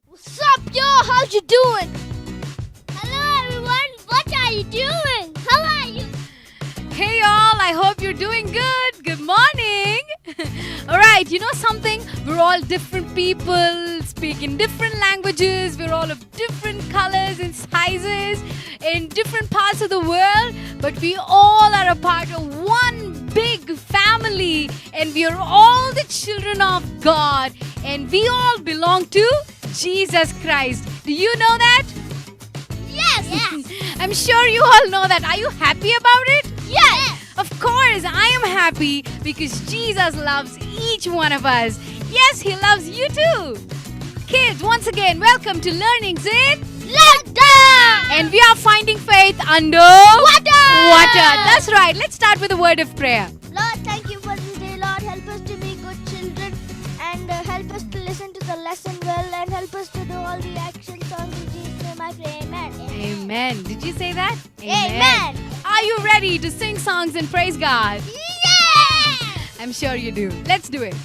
What's up, yo? How's you doing? Hello, everyone. What are you doing? How are you? Hey all, I hope you're doing good. Good morning. Alright, you know something? We're all different people, speak in different languages, we're all of different colors and sizes in different parts of the world, but we all are a part of one big family, and we are all the children of God, and we all belong to Jesus Christ. Do you know that? Yes. I'm sure you all know that. Are you happy about it? Yes. Of course, I am happy because Jesus loves each one of us. Yes, He loves you too. Kids, once again, welcome to Learnings in Lockdown. and we are finding faith under Water. That's right. Let's start with a word of prayer. Lord, thank you for this day. Lord, help us to be good children and help us to listen to the lesson well and help us to do all the action songs in Jesus' name. I pray. Amen. Amen. Did you say that? Amen. Are you ready to sing songs and praise God? Yes. I'm sure you do. Let's do it.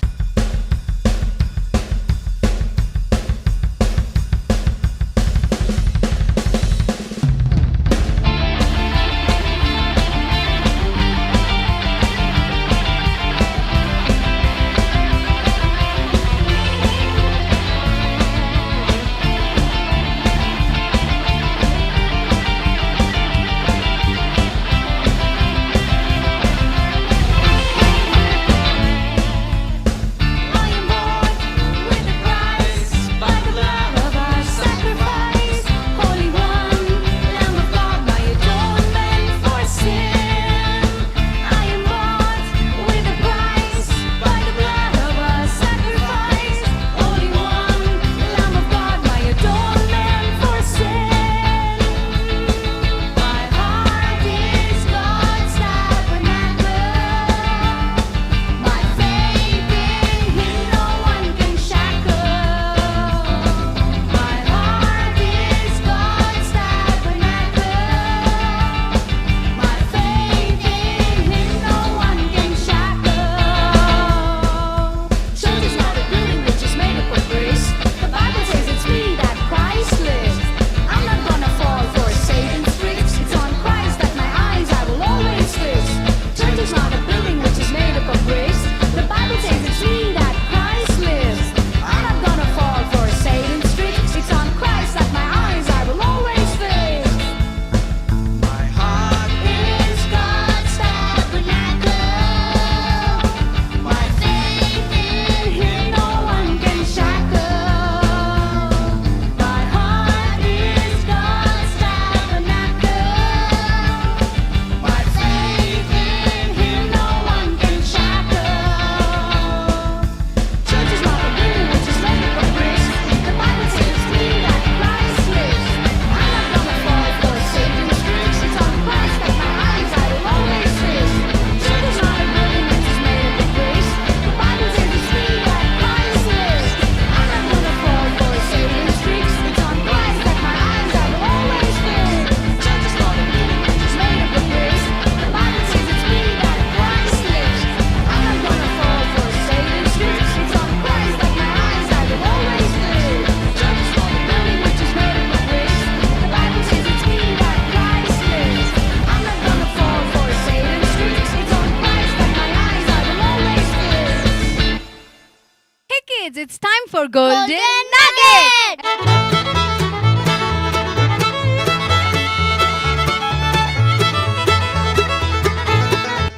Kids, it's time for Golden Nugget!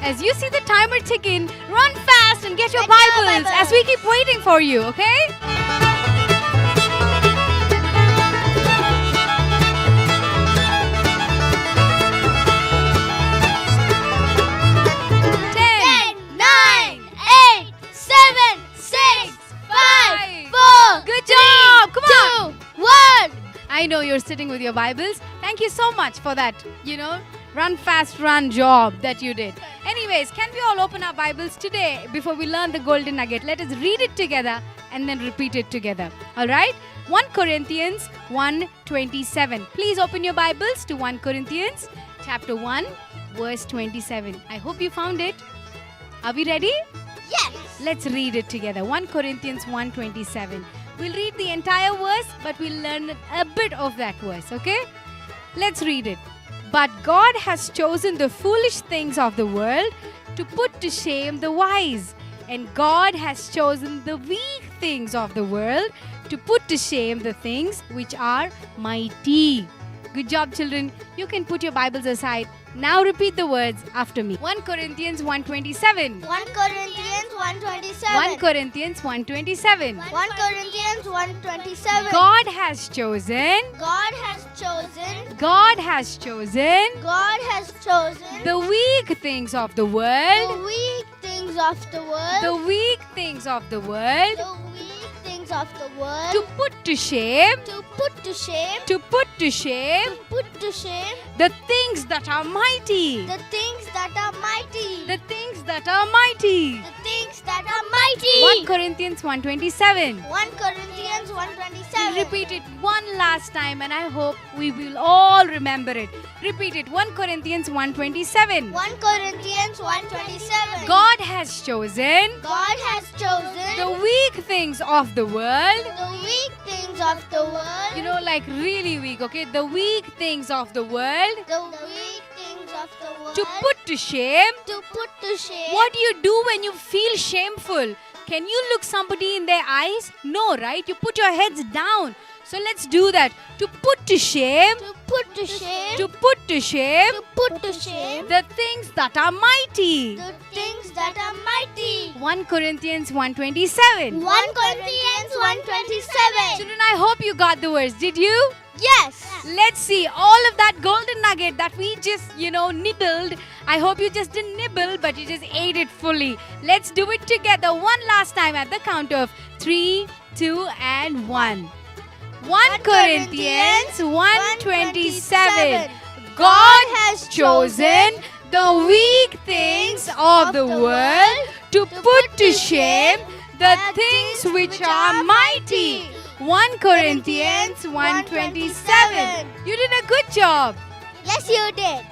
As you see the timer ticking, run fast and get your Bibles as we keep waiting for you, okay? I know you're sitting with your Bibles. Thank you so much for that, run fast, run job that you did. Anyways, can we all open our Bibles today before we learn the Golden Nugget? Let us read it together and then repeat it together. All right? 1 Corinthians 1:27. Please open your Bibles to 1 Corinthians chapter 1, verse 27. I hope you found it. Are we ready? Yes. Let's read it together. 1 Corinthians 1:27. We'll read the entire verse, but we'll learn a bit of that verse, okay? Let's read it. But God has chosen the foolish things of the world to put to shame the wise. And God has chosen the weak things of the world to put to shame the things which are mighty. Good job, children. You can put your Bibles aside. Now repeat the words after me. 1 Corinthians 1:27. 1 Corinthians 1:27. 1 Corinthians 1:27. 1 Corinthians 1:27. God has chosen. God has chosen. God has chosen God has chosen the weak things of the world. the weak things of the world. The weak things of the world The weak things of the world. to put to shame. To put to shame. To put to shame To put to shame the things that are mighty. the things that are mighty. The things that are mighty. The things that are mighty. 1 Corinthians 1:27. 1 Corinthians 1:27. Repeat it one last time and I hope we will all remember it. Repeat it. 1 Corinthians 1:27. 1 Corinthians 1:27. God has chosen God has chosen the weak things of the world. the weak things of the world. You know, like really weak, okay? The weak things of the world The weak things of the world. to put to shame. To put to shame. What do you do when you feel shameful? Can you look somebody in their eyes? No, right? You put your heads down. So let's do that. To put to shame. To put to shame. To put to shame To put to shame. the things that are mighty. The things that are mighty. 1 Corinthians 1:27. 1 Corinthians 1:27. Children, I hope you got the words. Did you? Yes. Let's see all of that golden nugget that we just, nibbled. I hope you just didn't nibble, but you just ate it fully. Let's do it together one last time at the count of 3, 2, and 1. 1 Corinthians 1:27. God has chosen the weak things of the world to put to shame the things which are mighty. 1 Corinthians 1:27. You did a good job. Yes, you did.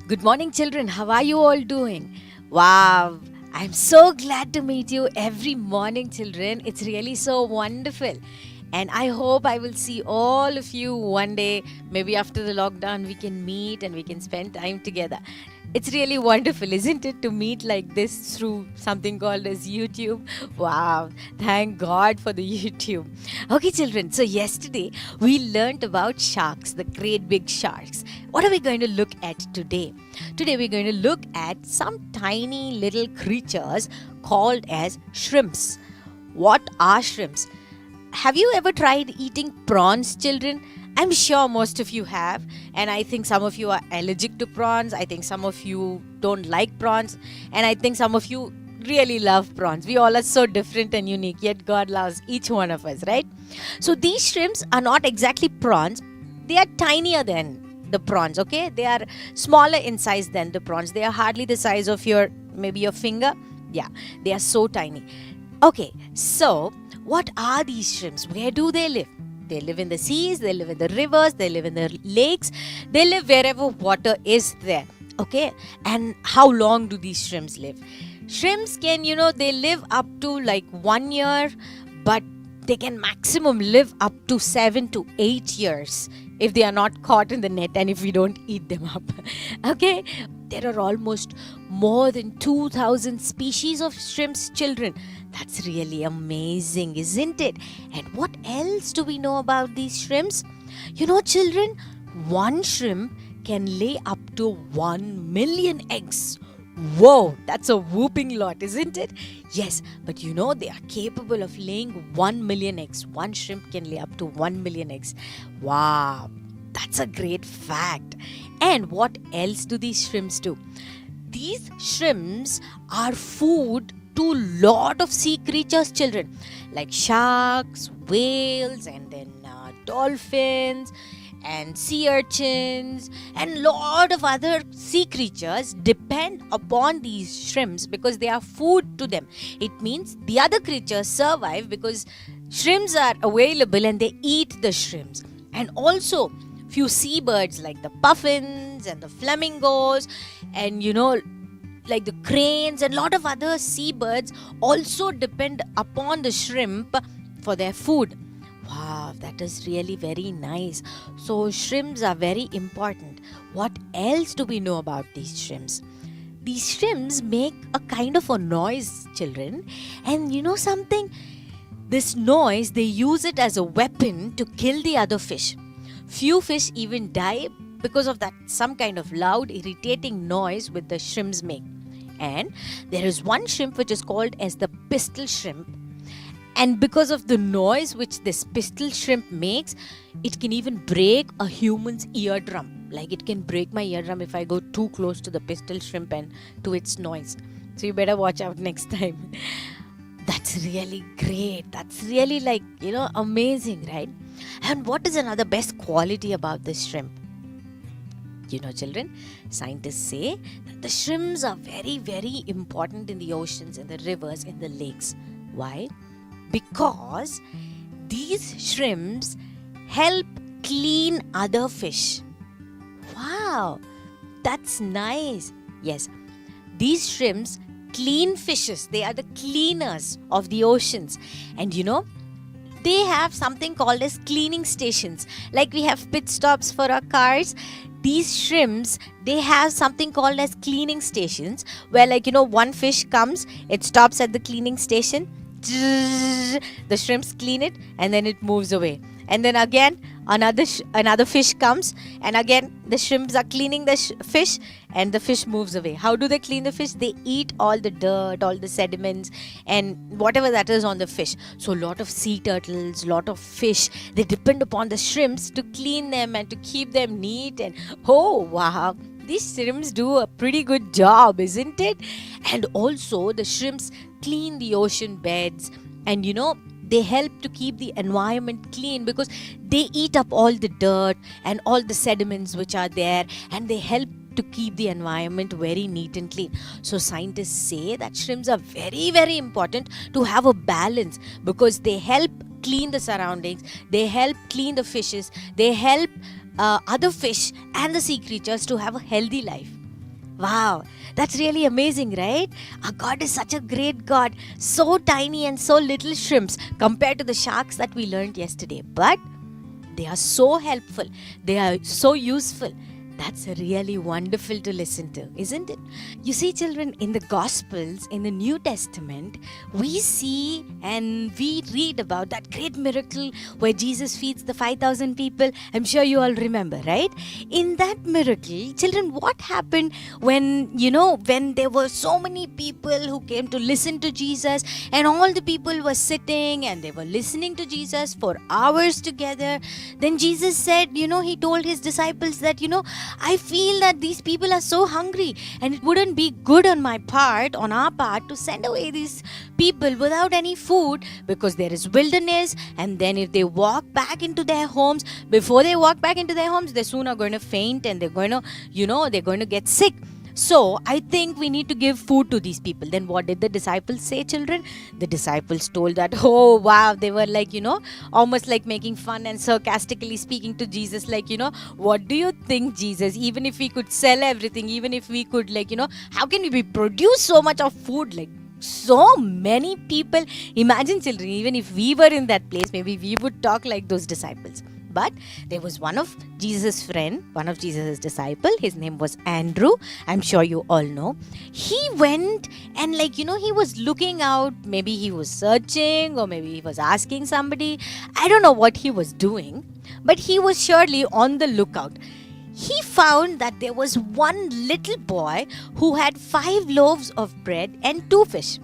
Good morning, children. How are you all doing? Wow, I'm so glad to meet you every morning, children. It's really so wonderful. And I hope I will see all of you one day. Maybe after the lockdown, we can meet and we can spend time together. It's really wonderful, isn't it, to meet like this through something called as YouTube? Wow, thank God for the YouTube. Okay, children, so yesterday we learned about sharks, the great big sharks. What are we going to look at today? Today we're going to look at some tiny little creatures called as shrimps. What are shrimps? Have you ever tried eating prawns, children? I'm sure most of you have, and I think some of you are allergic to prawns. I think some of you don't like prawns, and I think some of you really love prawns. We all are so different and unique, yet God loves each one of us, right? So these shrimps are not exactly prawns. They are tinier than the prawns, okay? They are smaller in size than the prawns. They are hardly the size of maybe your finger. Yeah, they are so tiny. Okay, so what are these shrimps? Where do they live? They live in the seas, they live in the rivers, they live in the lakes, they live wherever water is there. Okay, and how long do these shrimps live? Shrimps can, they live up to like 1 year, but they can maximum live up to 7 to 8 years if they are not caught in the net and if we don't eat them up. Okay, there are almost more than 2,000 species of shrimps, children. That's really amazing, isn't it? And what else do we know about these shrimps? Children, one shrimp can lay up to 1 million eggs. Whoa, that's a whooping lot, isn't it? Yes, but they are capable of laying 1 million eggs. One shrimp can lay up to 1 million eggs. Wow, that's a great fact. And what else do these shrimps do? These shrimps are food to lot of sea creatures, children, like sharks, whales, and then dolphins and sea urchins, and lot of other sea creatures depend upon these shrimps because they are food to them. It means the other creatures survive because shrimps are available and they eat the shrimps. And also few seabirds like the puffins and the flamingos and like the cranes and a lot of other seabirds also depend upon the shrimp for their food. Wow, that is really very nice. So shrimps are very important. What else do we know about these shrimps? These shrimps make a kind of a noise, children. And something? This noise, they use it as a weapon to kill the other fish. Few fish even die because of that some kind of loud, irritating noise which the shrimps make. And there is one shrimp which is called as the pistol shrimp. And because of the noise which this pistol shrimp makes, it can even break a human's eardrum. Like it can break my eardrum if I go too close to the pistol shrimp and to its noise. So you better watch out next time. That's really great. That's really amazing, right? And what is another best quality about this shrimp? Children, scientists say that the shrimps are very, very important in the oceans, in the rivers, in the lakes. Why? Because these shrimps help clean other fish. Wow, that's nice. Yes, these shrimps clean fishes. They are the cleaners of the oceans. And they have something called as cleaning stations. Like we have pit stops for our cars. These shrimps, they have something called as cleaning stations where one fish comes, it stops at the cleaning station. The shrimps clean it and then it moves away. And then again another fish comes and again the shrimps are cleaning the fish and the fish moves away. How do they clean the fish? They eat all the dirt, all the sediments and whatever that is on the fish. So a lot of sea turtles, lot of fish, they depend upon the shrimps to clean them and to keep them neat. And oh wow, these shrimps do a pretty good job, isn't it? And also the shrimps clean the ocean beds and they help to keep the environment clean because they eat up all the dirt and all the sediments which are there, and they help to keep the environment very neat and clean. So scientists say that shrimps are very, very important to have a balance because they help clean the surroundings, they help clean the fishes, they help other fish and the sea creatures to have a healthy life. Wow, that's really amazing, right? Our God is such a great God. So tiny and so little shrimps compared to the sharks that we learned yesterday. But they are so helpful. They are so useful. That's really wonderful to listen to, isn't it? You see, children, in the Gospels, in the New Testament, we see and we read about that great miracle where Jesus feeds the 5,000 people. I'm sure you all remember, right? In that miracle, children, what happened when there were so many people who came to listen to Jesus, and all the people were sitting and they were listening to Jesus for hours together? Then Jesus said, he told his disciples that, I feel that these people are so hungry, and it wouldn't be good on our part, to send away these people without any food, because there is wilderness, and then if they walk back into their homes, before they walk back into their homes, they soon are going to faint, and they're going to get sick. So I think we need to give food to these people. Then what did the disciples say, children? The disciples told that, oh wow, they were like, almost like making fun and sarcastically speaking to Jesus, like, what do you think, Jesus? Even if we could sell everything, even if we could, like, how can we produce so much of food? Like, so many people. Imagine, children, even if we were in that place, maybe we would talk like those disciples. But there was one of Jesus' friend, one of Jesus' disciple. His name was Andrew. I'm sure you all know. He went and he was looking out. Maybe he was searching, or maybe he was asking somebody. I don't know what he was doing, but he was surely on the lookout. He found that there was one little boy who had 5 loaves of bread and 2 fish.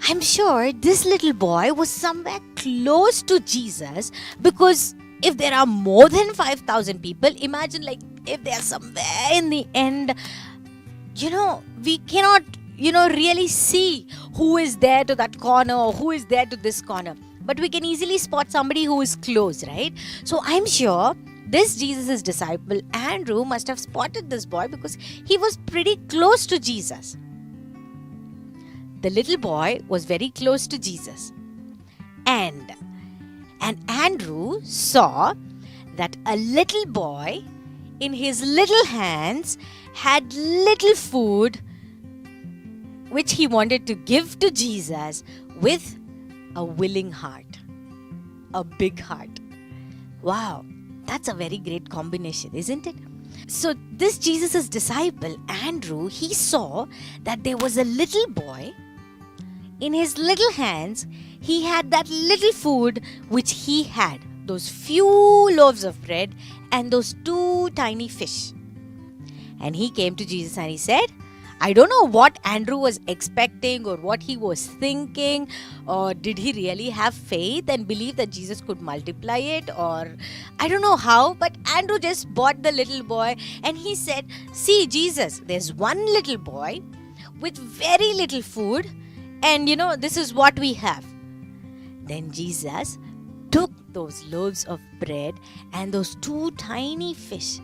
I'm sure this little boy was somewhere close to Jesus, because if there are more than 5,000 people, imagine if they are somewhere in the end, we cannot, really see who is there to that corner or who is there to this corner. But we can easily spot somebody who is close, right? So I'm sure this Jesus' disciple, Andrew, must have spotted this boy because he was pretty close to Jesus. The little boy was very close to Jesus. And Andrew saw that a little boy in his little hands had little food which he wanted to give to Jesus with a willing heart, a big heart. Wow, that's a very great combination, isn't it? So this Jesus' disciple, Andrew, he saw that there was a little boy. In his little hands, he had that little food which he had, those few loaves of bread and those 2 tiny fish. And he came to Jesus and he said, I don't know what Andrew was expecting or what he was thinking, or did he really have faith and believe that Jesus could multiply it, or I don't know how, but Andrew just bought the little boy and he said, see, Jesus, there's one little boy with very little food, and this is what we have. Then Jesus took those loaves of bread and those 2 tiny fish.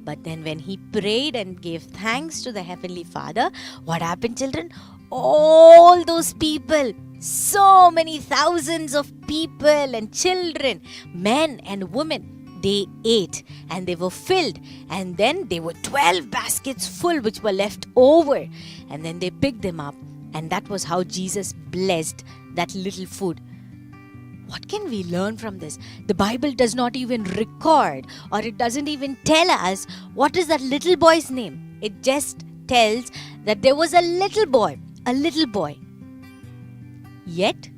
But then when he prayed and gave thanks to the Heavenly Father, what happened, children? All those people, so many thousands of people and children, men and women, they ate and they were filled. And then there were 12 baskets full which were left over. And then they picked them up. And that was how Jesus blessed that little food. What can we learn from this? The Bible does not even record, or it doesn't even tell us what is that little boy's name. It just tells that there was a little boy. Yet,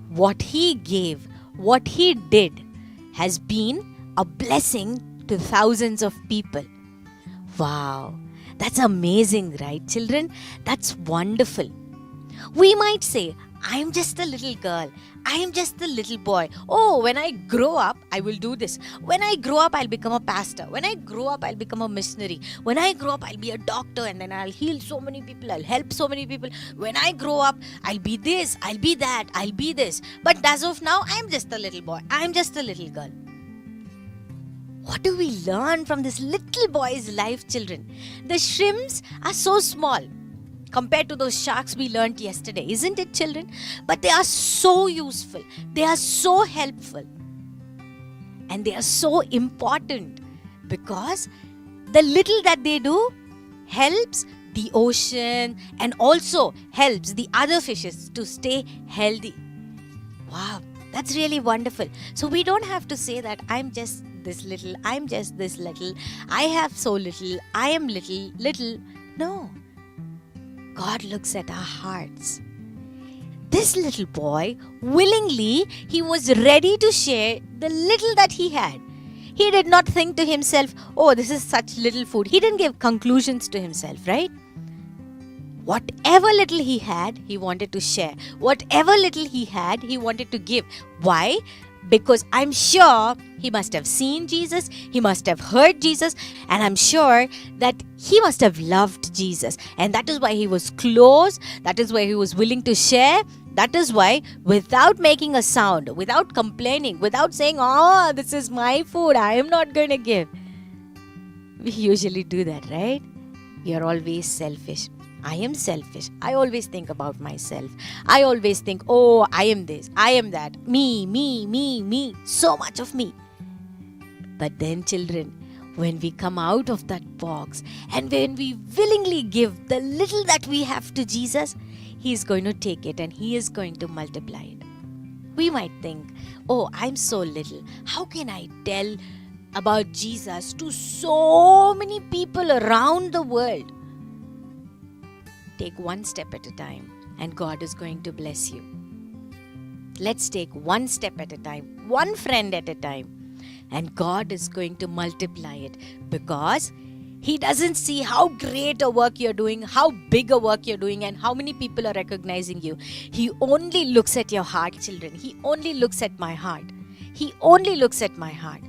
what he gave, what he did, has been a blessing to thousands of people. Wow, that's amazing, right, children? That's wonderful. We might say, I am just a little girl. I am just a little boy. Oh, when I grow up, I will do this. When I grow up, I'll become a pastor. When I grow up, I'll become a missionary. When I grow up, I'll be a doctor, and then I'll heal so many people. I'll help so many people. When I grow up, I'll be this, I'll be that, I'll be this. But as of now, I'm just a little boy. I'm just a little girl. What do we learn from this little boy's life, children? The shrimps are so small compared to those sharks we learnt yesterday, isn't it, children? But they are so useful. They are so helpful. And they are so important, because the little that they do, helps the ocean and also helps the other fishes to stay healthy. Wow, that's really wonderful. So we don't have to say that I'm just this little, I'm just this little, I have so little, I am little. No. God looks at our hearts. This little boy, willingly, he was ready to share the little that he had. He did not think to himself, oh, this is such little food. He didn't give conclusions to himself, right? Whatever little he had, he wanted to share. Whatever little he had, he wanted to give. Why? Because I'm sure he must have seen Jesus, he must have heard Jesus, and I'm sure that he must have loved Jesus. And that is why he was close, that is why he was willing to share. That is why, without making a sound, without complaining, without saying, oh, this is my food, I am not going to give. We usually do that, right? We are always selfish. I am selfish. I always think about myself. I always think, oh, I am this, I am that. Me. So much of me. But then, children, when we come out of that box and when we willingly give the little that we have to Jesus, He is going to take it and He is going to multiply it. We might think, oh, I'm so little. How can I tell about Jesus to so many people around the world? Take one step at a time and God is going to bless you. Let's take one step at a time, one friend at a time, and God is going to multiply it, because He doesn't see how great a work you're doing, how big a work you're doing, and how many people are recognizing you. He only looks at your heart, children. He only looks at my heart. He only looks at my heart.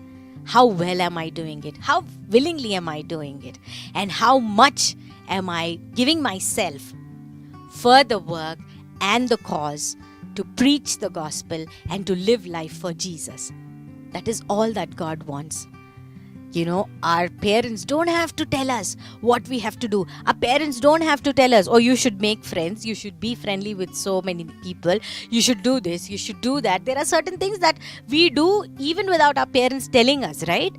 How well am I doing it? How willingly am I doing it? And how much am I giving myself for the work and the cause to preach the gospel and to live life for Jesus? That is all that God wants. You know, our parents don't have to tell us what we have to do. Our parents don't have to tell us, oh, you should make friends, you should be friendly with so many people, you should do this, you should do that. There are certain things that we do even without our parents telling us, right?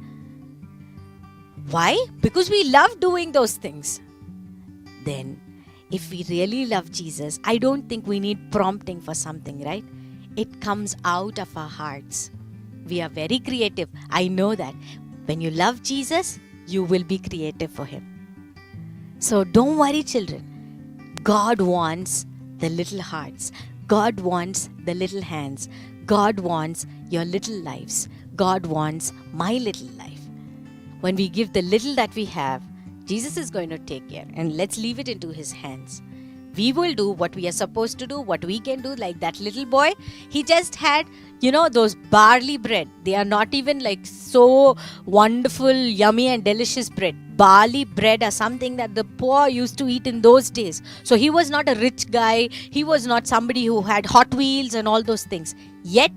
Why? Because we love doing those things. Then, if we really love Jesus, I don't think we need prompting for something, right? It comes out of our hearts. We are very creative. I know that. When you love Jesus, you will be creative for Him. So don't worry, children. God wants the little hearts. God wants the little hands. God wants your little lives. God wants my little life. When we give the little that we have, Jesus is going to take care, and let's leave it into His hands. We will do what we are supposed to do, what we can do, like that little boy. He just had, those barley bread. They are not even like so wonderful, yummy and delicious bread. Barley bread are something that the poor used to eat in those days. So he was not a rich guy. He was not somebody who had Hot Wheels and all those things. Yet,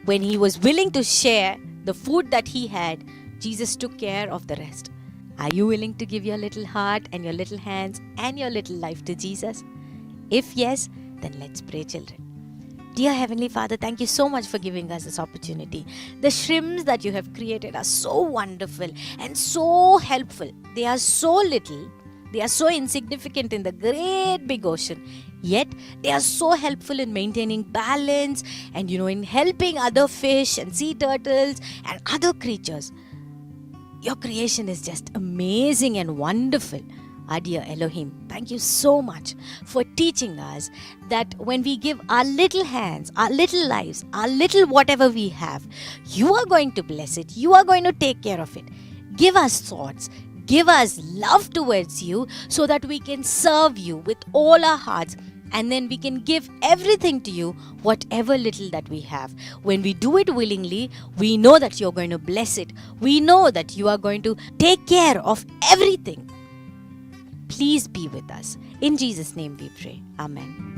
when he was willing to share the food that he had, Jesus took care of the rest. Are you willing to give your little heart and your little hands and your little life to Jesus? If yes, then let's pray, children. Dear Heavenly Father, thank you so much for giving us this opportunity. The shrimps that you have created are so wonderful and so helpful. They are so little. They are so insignificant in the great big ocean. Yet, they are so helpful in maintaining balance and, in helping other fish and sea turtles and other creatures. Your creation is just amazing and wonderful. Our dear Elohim, thank you so much for teaching us that when we give our little hands, our little lives, our little whatever we have, you are going to bless it. You are going to take care of it. Give us thoughts. Give us love towards you so that we can serve you with all our hearts. And then we can give everything to you, whatever little that we have. When we do it willingly, we know that you're going to bless it. We know that you are going to take care of everything. Please be with us. In Jesus' name we pray. Amen.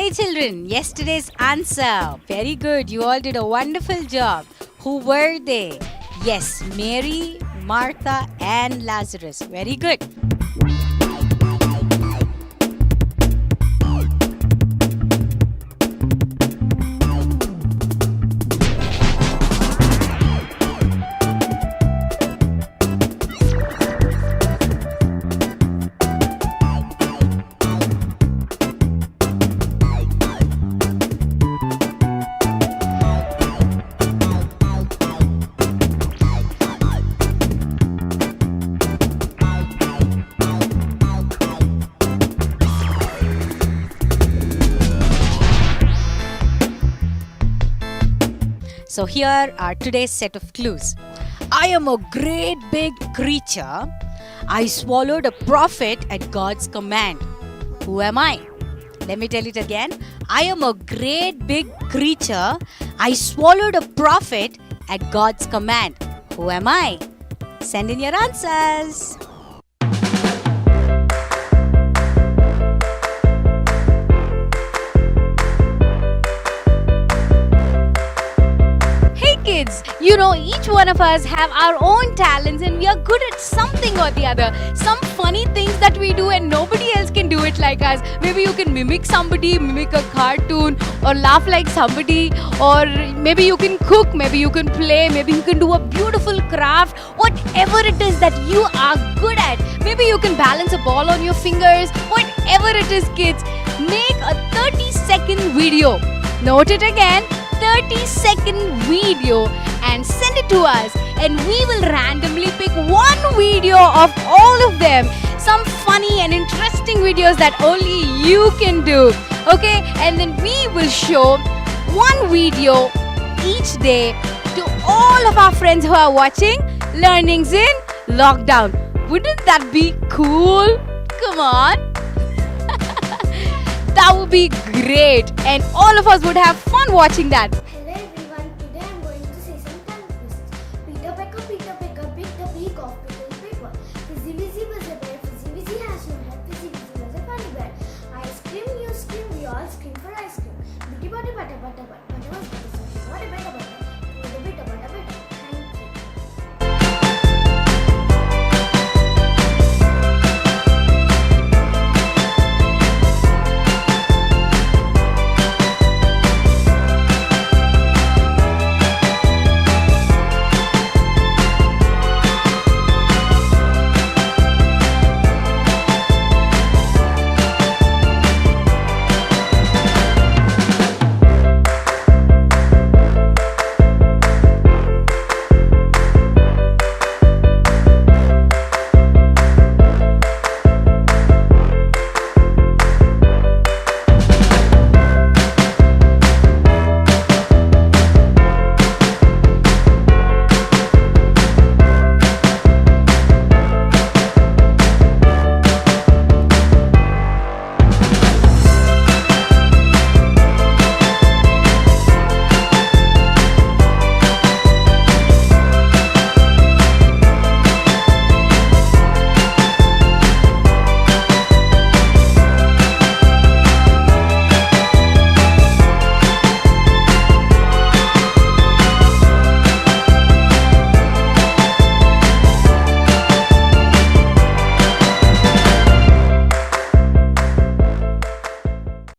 Okay, children, yesterday's answer. Very good. You all did a wonderful job. Who were they? Yes, Mary, Martha, and Lazarus. Very good. So here are today's set of clues. I am a great big creature. I swallowed a prophet at God's command. Who am I? Let me tell it again. I am a great big creature. I swallowed a prophet at God's command. Who am I? Send in your answers. Kids, you know, each one of us have our own talents and we are good at something or the other. Some funny things that we do and nobody else can do it like us. Maybe you can mimic somebody, mimic a cartoon, or laugh like somebody, or maybe you can cook, maybe you can play, maybe you can do a beautiful craft, whatever it is that you are good at. Maybe you can balance a ball on your fingers, whatever it is, kids. Make a 30-second video. Note it again. 30-second video and send it to us, and we will randomly pick one video of all of them, some funny and interesting videos that only you can do. Okay, and then we will show one video each day to all of our friends who are watching Learnings in Lockdown. Wouldn't that be cool? Come on. That would be great, and all of us would have fun watching that.